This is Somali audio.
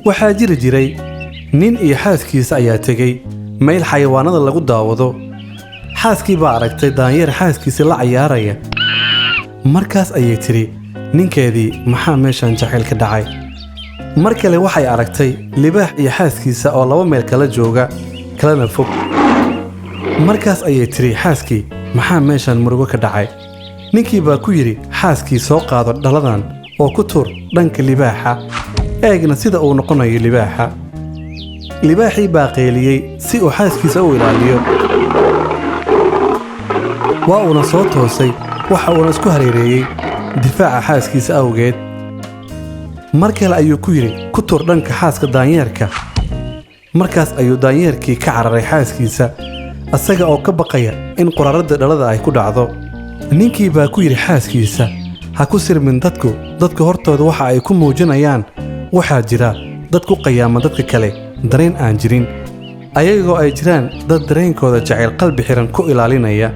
waxaa jiri jiray nin iyo xaaskiisa ayaa tegey meel xayawaanada lagu daawado. xaaskii baa aragtay daanyeer xaaskiisa la cayaaraya. markaas ayay tidhi ninkeedii maxaa meeshan jacayl ka dhacay. mar kale waxay aragtay libaax iyo xaaskiisa oo laba meel kala jooga kalena fog. markaas ayay tidhi xaaskii maxaa meeshan murugo ka dhacay. ninkii baa ku yidhi xaaskii soo qaado dhaladan oo ku tuur dhanka libaaxa, eegna sida uu noqonayo libaaxa. libaaxii baa qeyliyey si uu xaaskiisa u ilaaliyo. waa uuna soo toosay, waxa uuna isku hareereeyey difaaca xaaskiisa awgeed. mar kale ayuu ku yidhi ku tuur dhanka xaaska daanyeerka. markaas ayuu daanyeerkii ka cararay xaaskiisa, asaga oo ka baqaya in quraarada dhalada ay ku dhacdo. ninkii baa ku yidhi xaaskiisa ha ku sirmin dadku hortooda waxa ay ku muujinayaan waxaa jira dad ku qayaama dadka kale dareen aan jirin, ayagoo ay jiraan dad dareenkooda jacayl qalbi xiran ku ilaalinaya.